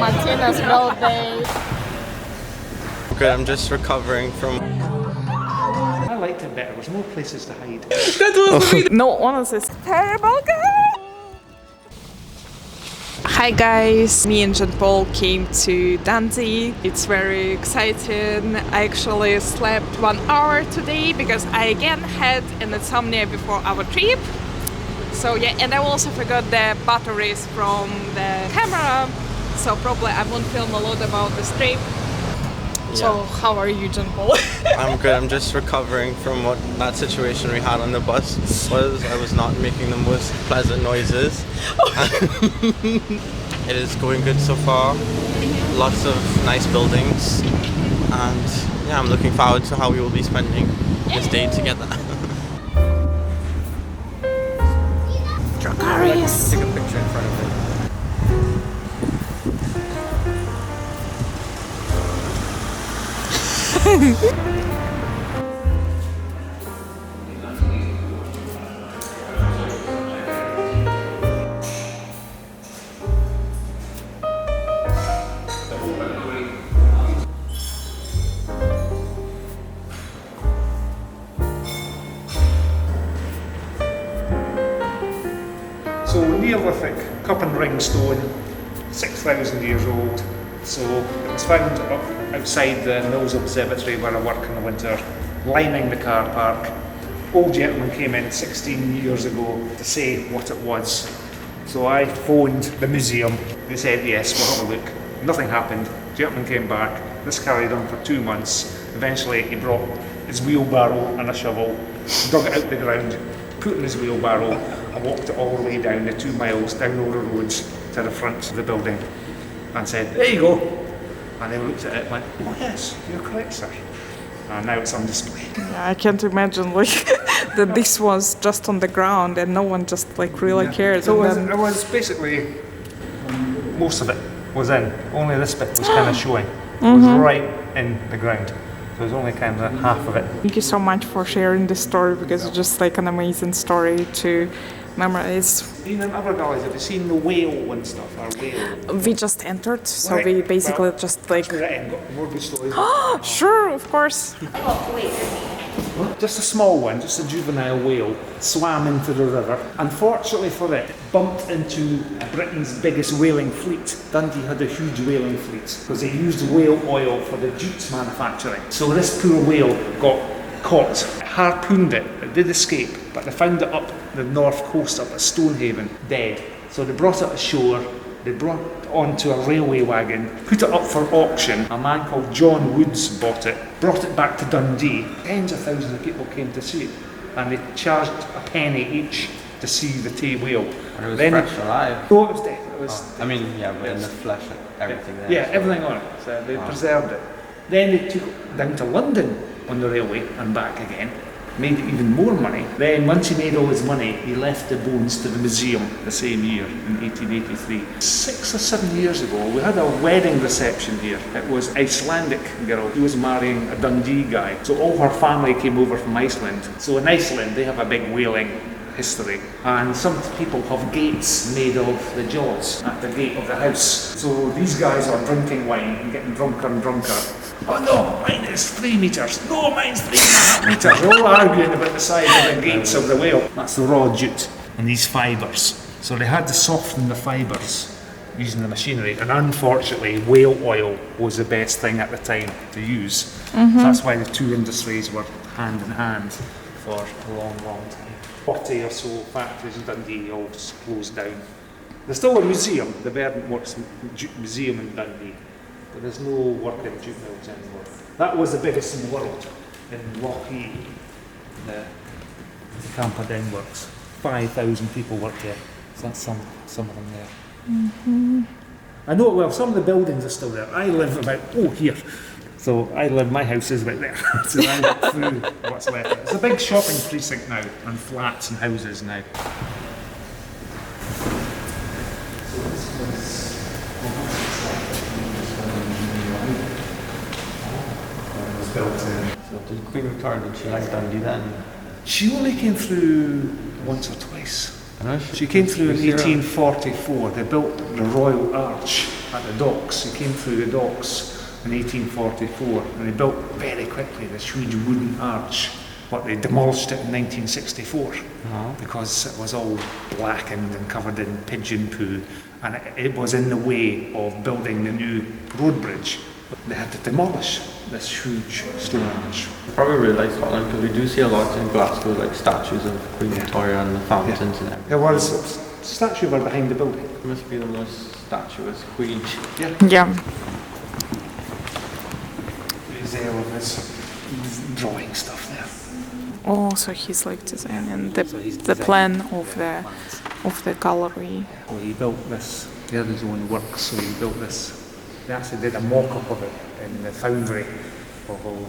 Martina's birthday. Good, I'm just recovering from... I liked it better. There's more places to hide. No, honestly, it's terrible. Hi guys, me and Jean Paul came to Dundee. It's very exciting. I actually slept 1 hour today because I again had an insomnia before our trip. So yeah, and I also forgot the batteries from the camera, so probably I won't film a lot about this trip. Yeah. So how are you, Jean Paul? I'm good, I'm just recovering from what that situation we had on the bus was. I was not making the most pleasant noises. It is going good so far. Lots of nice buildings. And yeah, I'm looking forward to how we will be spending this day together. Dracarys! Take a picture in front of it. So Neolithic cup and ring stone, 6,000 years old. So it was found up outside the Mills Observatory where I work in the winter, lining the car park. Old gentleman came in 16 years ago to say what it was. So I phoned the museum. They said yes, we'll have a look. Nothing happened. Gentleman came back. This carried on for 2 months. Eventually he brought his wheelbarrow and a shovel, dug it out the ground, put in his wheelbarrow, and walked it all the way down the 2 miles down all the roads to the front of the building and said, there you go. And they looked at it and went, oh yes, you're correct, sir. And now it's on display. Yeah, I can't imagine like that this was just on the ground and no one just like really cares. So And it was basically, most of it was in. Only this bit was kind of showing. It was right in the ground. So it was only kind of half of it. Thank you so much for sharing this story because it's just like an amazing story to memorize. In other galleries, have you seen the whale and stuff? Or whale? We just entered, so Right. we basically Well, just like... That's where it ended. More good stories. Sure, of course. Just a small one, just a juvenile whale, swam into the river. Unfortunately for it, bumped into Britain's biggest whaling fleet. Dundee had a huge whaling fleet because they used whale oil for the jutes manufacturing. So this poor whale got caught, harpooned it did escape, but they found it up the north coast up at Stonehaven, dead. So they brought it ashore. They brought it onto a railway wagon, put it up for auction. A man called John Woods bought it, brought it back to Dundee. Tens of thousands of people came to see it, and they charged a penny each to see the Tay whale. And it was Then fresh alive. No, it was dead. It was I mean, yeah, but in the flesh, everything there. yeah, everything on it. So they preserved it. Then they took it down to London on the railway and back again. Made even more money. Then once he made all his money, he left the bones to the museum the same year in 1883. 6 or 7 years ago, we had a wedding reception here. It was an Icelandic girl. She was marrying a Dundee guy. So all her family came over from Iceland. So in Iceland, they have a big whaling history. And some people have gates made of the jaws at the gate of the house. So these guys are drinking wine and getting drunker and drunker. Oh no, mine is 3 meters. No, mine's 3.5 meters. They're all arguing about the size of the gates of the whale. That's the raw jute and these fibres. So they had to soften the fibres using the machinery. And unfortunately, whale oil was the best thing at the time to use. So that's why the two industries were hand in hand for a long, long time. 40 or so factories in Dundee all just closed down. There's still a museum, the Verdant Works Museum in Dundee. But there's no working jute mills anymore. That was the biggest in the world, in Lochee, the Camperdown Works. 5,000 people work there. So that's some of them there. I know, well, some of the buildings are still there. I live about, here. So my house is right there. So I look through what's left. It's a big shopping precinct now, and flats and houses now. Built in. So did Queen Victoria, did she like Dundee then? She only came through once or twice. I know She came through in was here. 1844. They built the Royal Arch at the docks. He came through the docks in 1844 and they built very quickly this huge wooden arch, but they demolished it in 1964 because it was all blackened and covered in pigeon poo, and it was in the way of building the new road bridge. They had to demolish this huge stone arch. I probably really like Scotland because we do see a lot in Glasgow, like statues of Queen Victoria and the fountains and everything. There was a statue right behind the building. It must be the most statuesque queen. Yeah. There's all of his drawing stuff there. Oh, so he's like designing the plan of the gallery. Well, he built this. He had his own work, so he built this. They actually did a mock-up of it in the foundry of all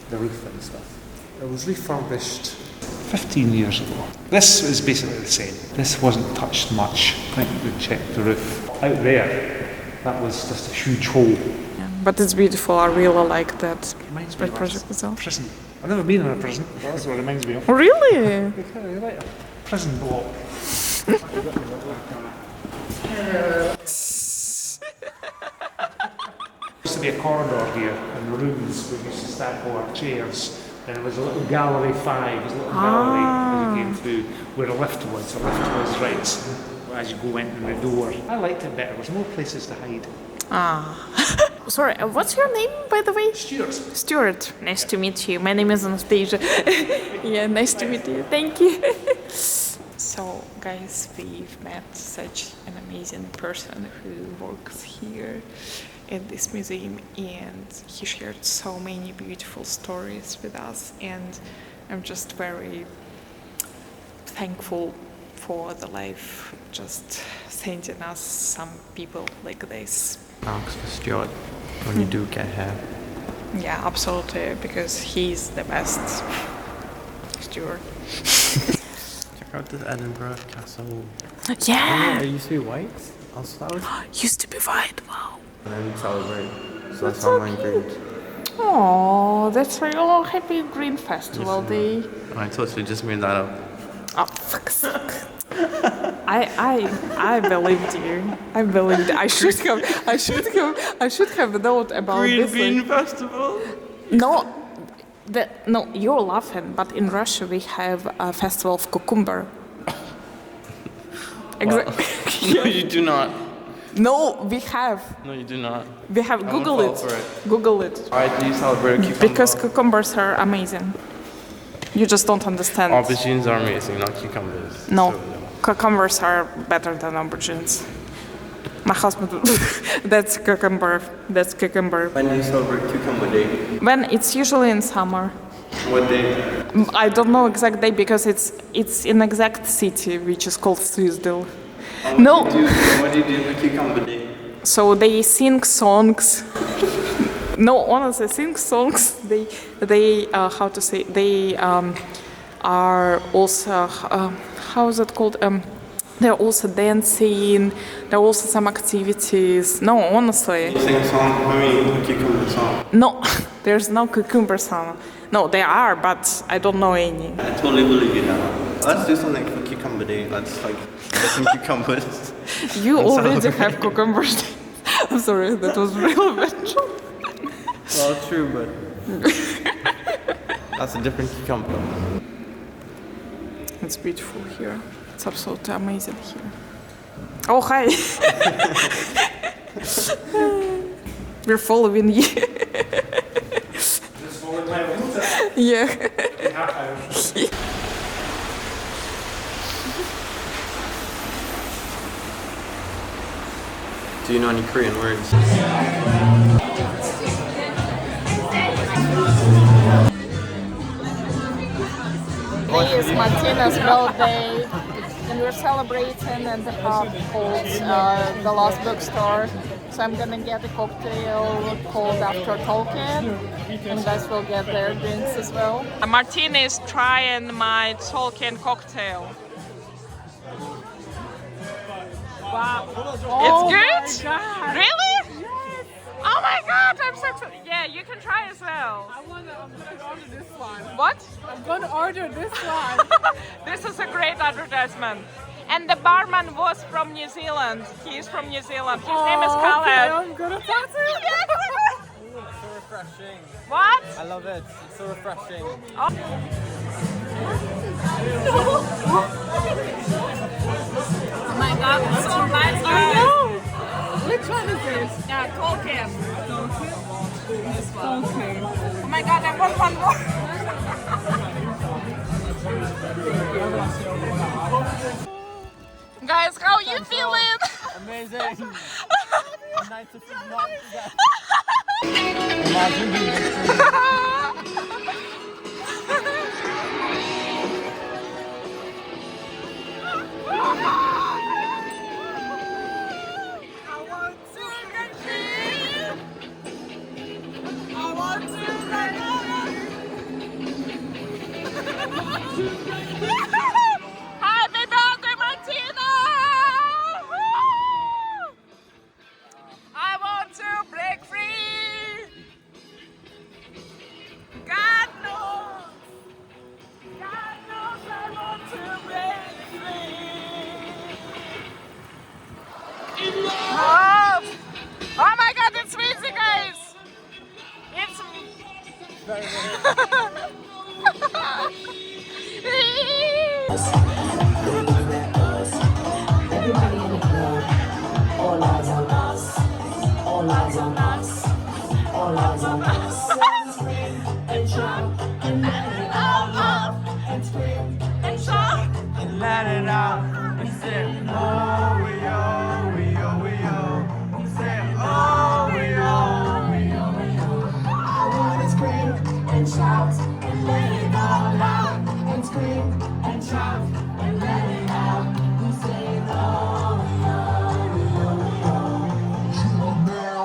the roof and stuff. It was refurbished 15 years ago. This is basically the same. This wasn't touched much. I think we checked the roof. Out there, that was just a huge hole. Yeah, but it's beautiful. I really like that Reminds me of project as well. prison. I've never been in a prison, but that's what it reminds me of. Really? It's kind of like a prison block. There used to be a corridor here in the rooms where we used to stack all our chairs, and there was a little gallery 5, there was a little gallery as you came through where the lift was. The lift was right as you go in the door. I liked it better, there was more places to hide. Sorry, what's your name, by the way? Stuart. Stuart. Nice to meet you. My name is Anastasia. Yeah, nice to meet you. Thank you. So, guys, we've met such an amazing person who works here at this museum, and he shared so many beautiful stories with us, and I'm just very thankful for the life just sending us some people like this. Thanks for Stuart when you do get here. Yeah, absolutely, because he's the best. Stuart. Check out this Edinburgh Castle. Yeah! It used to be white. Also, that was. Used to be white, wow. And then celebrate. So that's how mine green. Oh, that's very happy Green Festival Day. I totally just made that up. Oh, fuck's sake. I believed you. I believed. I should have known about this. Green Festival. No, you're laughing. But in Russia we have a festival of cucumber. Exactly. No, you do not. No, we have. No, you do not. We have. Google fall it. for it. Google it. Why do you celebrate cucumber? Because cucumbers are amazing. You just don't understand. Aubergines are amazing, not cucumbers. No, So, cucumbers are better than aubergines. My husband, that's cucumber. That's cucumber. When do you celebrate Cucumber Day? When it's usually in summer. What day? I don't know exact day because it's in exact city which is called Suzdal. No. What do you do for Cucumber Day? So they sing songs. No, honestly, sing songs. They how to say? They are also how is it called? They're also dancing. There are also some activities. No, honestly. You sing a song for me, a cucumber song. No, there's no cucumber song. No, there are, but I don't know any. I totally believe you now. Let's do something for Cucumber Day. Let's like get some cucumbers. You already have cucumbers. I'm sorry, that was really bad joke. Well, true, but that's a different cucumber. It's beautiful here. It's absolutely amazing here. Oh, hi. We're following you. Just followed my route. Yeah. Do you know any Korean words? Today is Martina's birthday, and we're celebrating in the pub called The Lost Bookstore. So I'm gonna get a cocktail called After Tolkien, and you guys will get their drinks as well. Martina is trying my Tolkien cocktail. Wow. It's good? Really? Yes. Oh my god, I'm so excited. Yeah, you can try as well. I'm gonna order this one. What? I'm gonna order this one. This is a great advertisement. And the barman was from New Zealand. He's from New Zealand. His name is Khaled. Okay, I'm gonna talk to him. It's so refreshing. What? I love it. It's so refreshing. Oh my god, it's so nice, guys. Which one is this? Yeah, Tolkien. This one. Okay. Oh my god, I want one more. Guys, how you feeling? Amazing. A night to not forget. Imagine being Happy birthday, Martina! I want to break free! God knows! God knows I want to break free! In love! Oh my god, it's Weezy, guys! It's Everybody in the club, all eyes on us, all eyes on us, all eyes on us. Scream and shout and let it all out, and scream and shout and let it out and say, oh, we oh, we oh, we oh. Say, oh, we oh, we oh, we oh. I wanna scream and shout and let it all out, and scream and shout and let it out. We say, oh, You are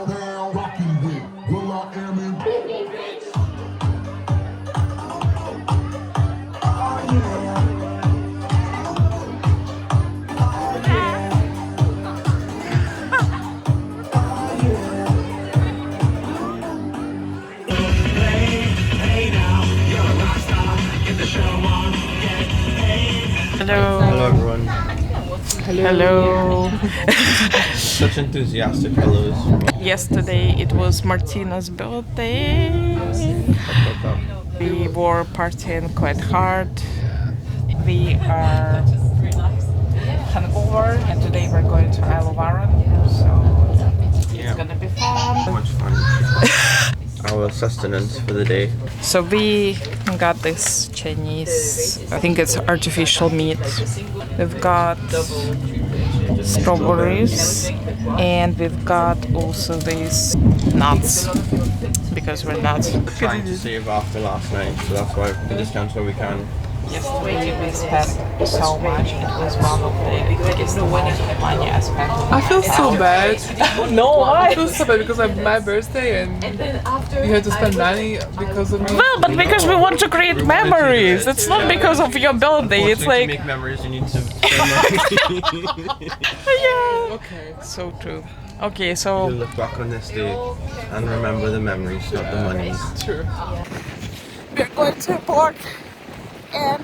now rocking with Will I Am in Hello. Hello everyone. Hello. Such enthusiastic hellos. Yesterday it was Martina's birthday. We were partying quite hard. We are hungover and today we're going to Isle of Arran. So Yeah. it's gonna be fun. So much fun. Our sustenance for the day. So we got this Chinese, I think it's artificial meat. We've got strawberries and we've got also these nuts because we're nuts. We're trying to save after last night, so that's why we discount where we can. Yesterday we spent so much. It was one of the biggest money I spent. I feel so bad. No, I why? feel so bad because it's my birthday and you had to spend money because of me. Well, but because we want to create memories. It's not because of your birthday. It's Unfortunately, like to make memories, you need to spend money. yeah. Okay. So true. Okay, You'll so look back on this day and remember the memories, not the money. True. we're going to a port and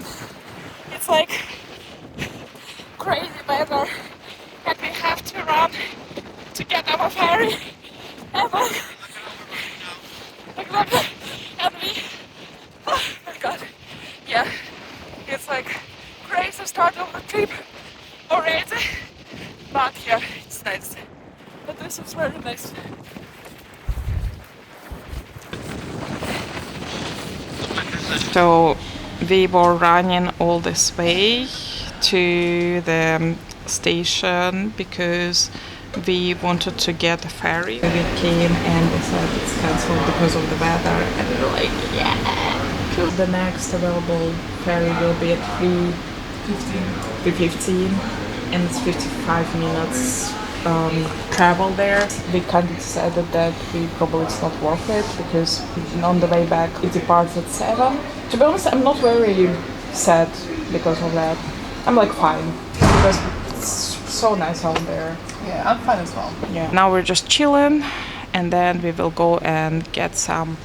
it's like crazy weather and we have to run to get our ferry and like exactly and we oh my god yeah it's like crazy start of the trip already but yeah it's nice but this is very nice. So we were running all this way to the station because we wanted to get a ferry. We came and they said it's cancelled because of the weather and we were like, yeah. The next available ferry will be at 3:15 and it's 55 minutes travel there. We kind of decided that it's not worth it because on the way back it departs at 7. To be honest, I'm not very sad because of that. I'm like fine because it's so nice out there. Yeah, I'm fine as well. Yeah. Now we're just chilling and then we will go and get some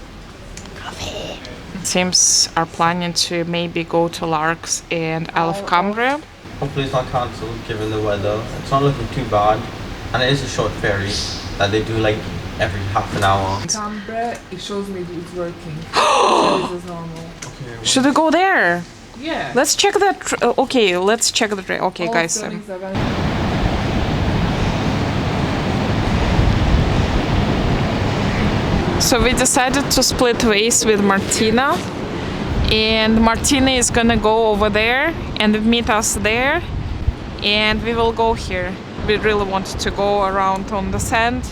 coffee. It seems are planning to maybe go to Largs and Isle of Cambria. Hopefully it's not cancelled given the weather. It's not looking too bad. And it is a short ferry that they do like every half an hour. Camera, it shows me it's working. So this is normal. Okay, Should we go there? Yeah. Let's check the. Okay, let's check the train. Okay, All guys. settings are valid. So we decided to split ways with Martina, and Martina is gonna go over there and meet us there, and we will go here. We really wanted to go around on the sand,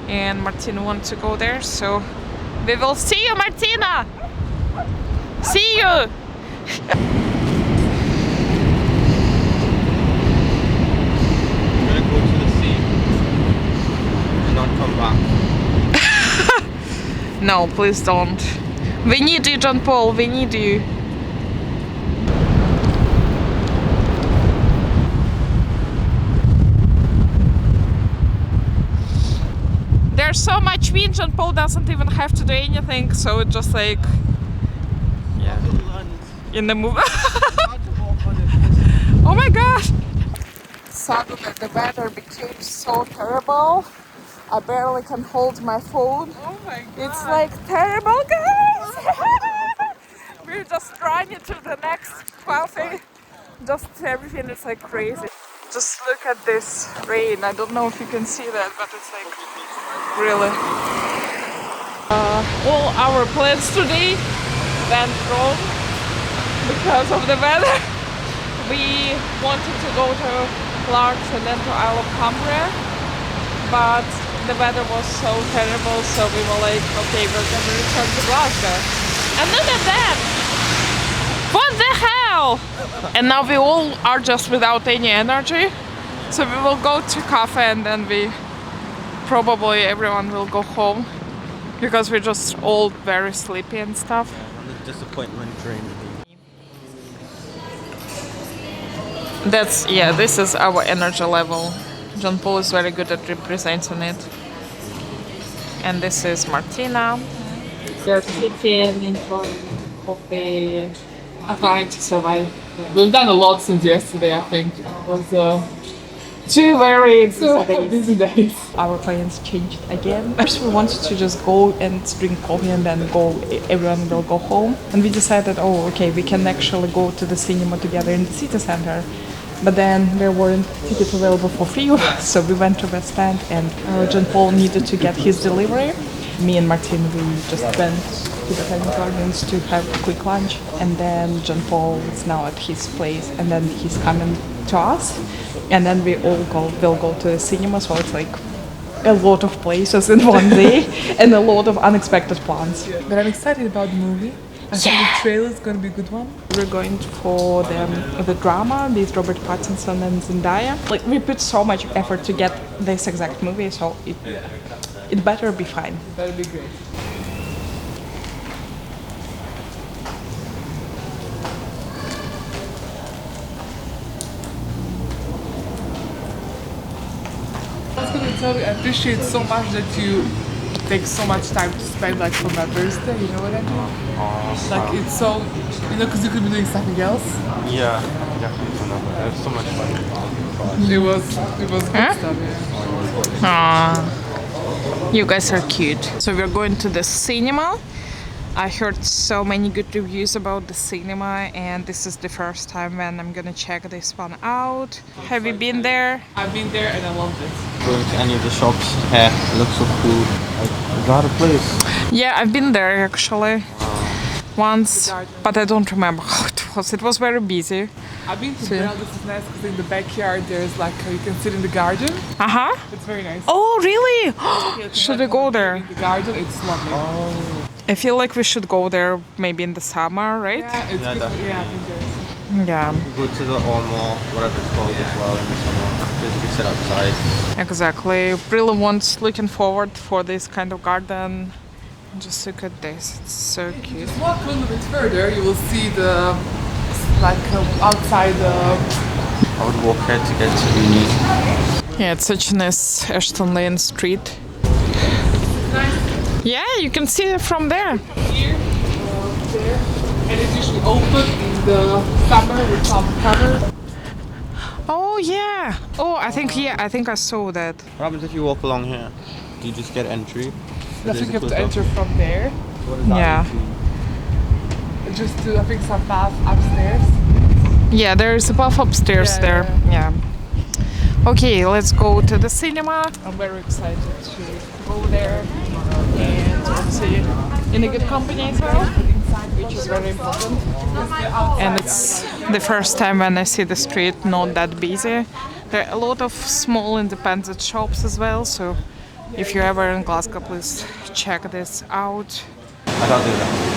and Martina wants to go there, so we will see you, Martina! See you! I'm gonna go to the sea and not come back. No, please don't. We need you, John Paul, we need you. There's so much wind, John Paul doesn't even have to do anything, so it's just like, yeah, in the movie. Oh my god! Suddenly the weather became so terrible. I barely can hold my phone. Oh my god. It's like terrible, guys! We're just running to the next cafe. Just everything is like crazy. Just look at this rain. I don't know if you can see that, but it's like really. All our plans today went wrong because of the weather. We wanted to go to Largs and then to Isle of Cambria, but the weather was so terrible, so we were like, okay, we're gonna return to Glasgow. And look at that! What the hell? And now we all are just without any energy. So we will go to cafe and then we probably everyone will go home because we're just all very sleepy and stuff. The disappointment train. That's, yeah, this is our energy level. John Paul is very good at representing it. And this is Martina. They're sleeping, enjoying coffee, Trying to survive. We've done a lot since yesterday, I think. It was 2 very busy days. Our plans changed again. First we wanted to just go and drink coffee and then go, everyone will go home. And we decided, oh okay, we can actually go to the cinema together in the city center. But then there weren't tickets available for free, so we went to West End and John Paul needed to get his delivery. Me and Martin, we just went to the Botanic Gardens to have a quick lunch, and then John Paul is now at his place, and then he's coming to us, and then we all will go to the cinema, so it's like a lot of places in one day and a lot of unexpected plans. But I'm excited about the movie. I think the trailer is gonna be a good one. We're going for the drama with Robert Pattinson and Zendaya. Like we put so much effort to get this exact movie, so it better be fine. That'll be great. I was gonna tell you, I appreciate so much that you take so much time to spend like for my birthday, you know what I mean? Like it's so, you know, because you could be doing something else. Yeah, definitely. I have so much fun. It was good stuff, yeah. Aww. You guys are cute. So we're going to the cinema. I heard so many good reviews about the cinema, and this is the first time when I'm gonna check this one out. Have you been there? I've been there and I loved it. Going to any of the shops here, it looks so cool. Like, is that a place? Yeah, I've been there actually once, but I don't remember how it was. It was very busy. I've been to Bell, this is nice because in the backyard there's like, you can sit in the garden. Uh-huh. It's very nice. Oh, really? Should we go there? In the garden, it's lovely. I feel like we should go there maybe in the summer, right? Yeah, it's Yeah, good. definitely. Yeah, I've been there. Yeah, Go to the Ormore, whatever it's called as well in the summer. Because you can sit outside. exactly. Really looking forward for this kind of garden. Just look at this, it's so cute. Just walk a little bit further, you will see the outside. I would walk here to get to the... Yeah, it's such a nice Ashton Lane street. Yeah, you can see it from there. Here, there, and it's usually open in the summer with some cover. Oh yeah. Oh, I think I saw that. What happens if you walk along here? Do you just get entry? I think you have to enter from there. What is that? Yeah. Just to, I think, some path upstairs. Yeah, there's a path upstairs Yeah, there. Yeah. Okay, let's go to the cinema. I'm very excited to go there and to see in a good company as well, which is very important. And it's the first time when I see the street not that busy. There are a lot of small independent shops as well, so if you're ever in Glasgow, please check this out. I can't do that.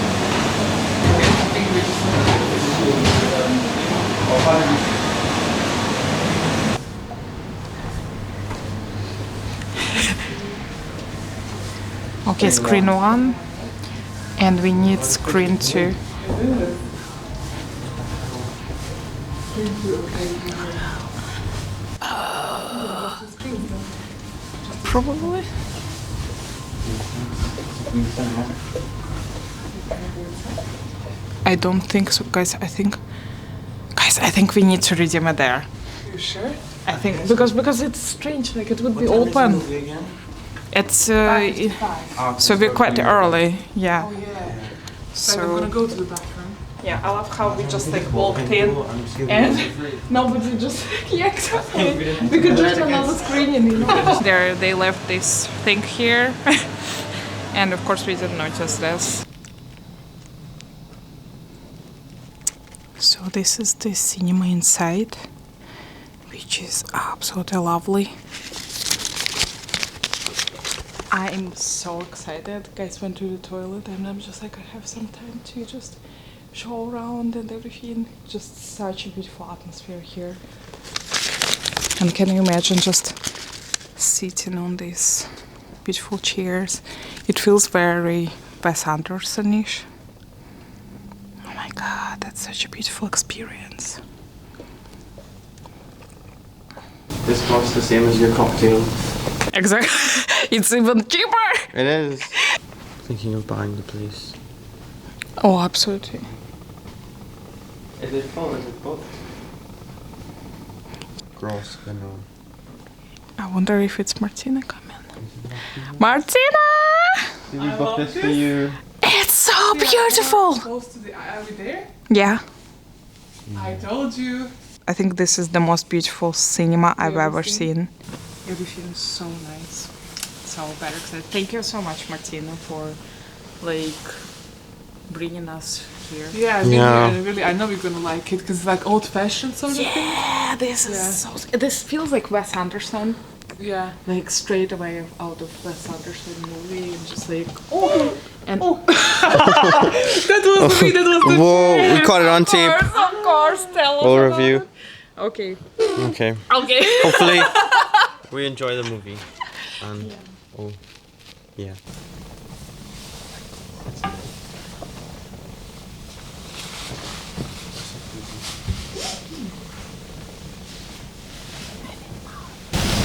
Okay, screen 1, and we need screen 2. Probably. I don't think so, guys. I think we need to redeem it there. You sure? I think because it's strange, like it would be open. It's so we're quite early, yeah. Oh yeah. So I'm gonna go to the bathroom. Yeah, I love how we just like walked in and nobody just yeah, exactly. We could join another screening, you know. There they left this thing here, and of course we didn't notice this. So this is the cinema inside, which is absolutely lovely. I'm so excited. Guys went to the toilet and I'm just like, I have some time to just show around and everything. Just such a beautiful atmosphere here. And can you imagine just sitting on these beautiful chairs? It feels very Wes Anderson-ish. Oh my god, that's such a beautiful experience. This costs the same as your cocktail. Exactly. It's even cheaper. It is. Thinking of buying the place. Oh, absolutely. Is it full? Is it booked? Gross, I wonder if it's Martina coming. Martina! Did we book this for you? It's so beautiful. Close to the. Are we there? Yeah. I told you. I think this is the most beautiful cinema I've Yeah, ever seen. seen. Everything is so nice. So very excited. Thank you so much, Martina, for like bringing us here. Yeah, I mean, Yeah. really, I know you're gonna like it because it's like old-fashioned sort of thing. Yeah, this is Yeah. so. This feels like Wes Anderson, Yeah. like straight away out of Wes Anderson movie, and just like oh, and That was me. That was the. Whoa, we caught it on tape. of course, tell us We'll about review. it. Okay. Okay. Okay. Hopefully, we enjoy the movie. And oh, yeah.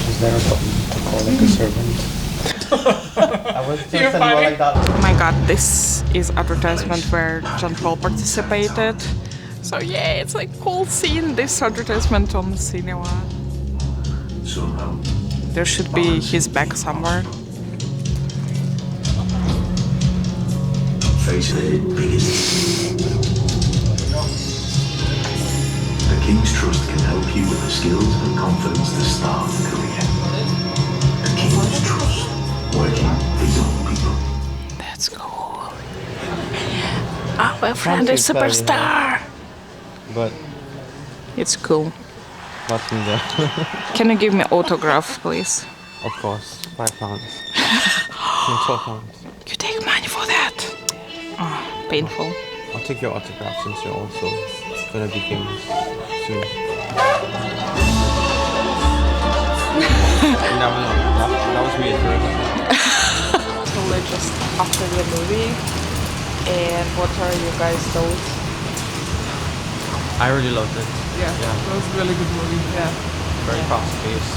Is there a button to call like a servant? I was just more like that. Oh my god, this is advertisement where John Paul participated. So yeah, it's like cool seeing this advertisement on the cinema. Somehow. There should be his back somewhere. Face it, biggest. The King's Trust can help you with the skills and confidence to start a career. The King's Trust, working for young people. That's cool. Our friend is superstar. But It's cool. nothing there. Can you give me autograph, please? Of course, £5. £12. You take money for that? Oh, painful. I'll take your autograph since you're also gonna be famous soon. Never know. That was weird for us. So we're just after the movie, and what are you guys' thoughts? I really loved it. Yeah, that was a really good movie. Yeah. Very fast paced.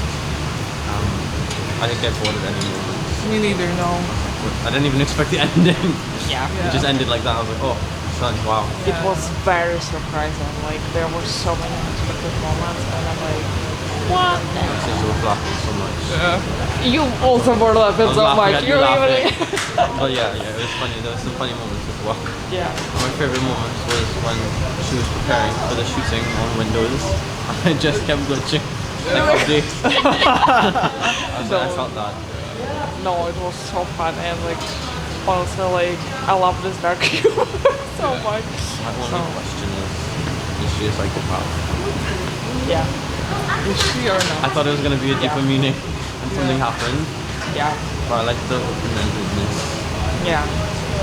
I didn't get bored at any moment. Me neither. No. I didn't even expect the ending. Yeah. It just ended like that. I was like, oh, son, wow. It was very surprising. Like there were so many unexpected moments, and I'm like, What? Since I was laughing so much. You also were laughing I was so laughing much. at you You're laughing. even. But yeah, it was funny. There was some funny moments as well. Yeah. My favorite moment was when she was preparing for the shooting on Windows. I just kept glitching like updates. I felt that. No, it was so fun and like honestly like I love this dark humor so much. My only question is she a psychopath? Yeah. Is she or I not? thought it was gonna be a deeper meaning and something happened. Yeah. But I like the open-endedness. Yeah.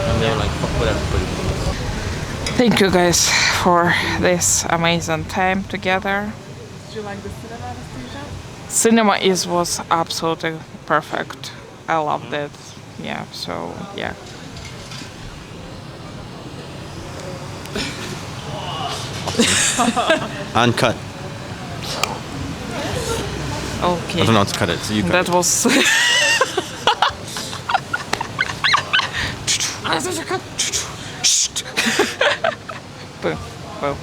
And they were like, fuck what everybody thinks. Thank you guys for this amazing time together. Did you like the cinema, Anastasia? Cinema was absolutely perfect. I loved it. Yeah, so yeah. And cut. Okay. I don't know how to cut it, so you cut That it. was Boom. Boom.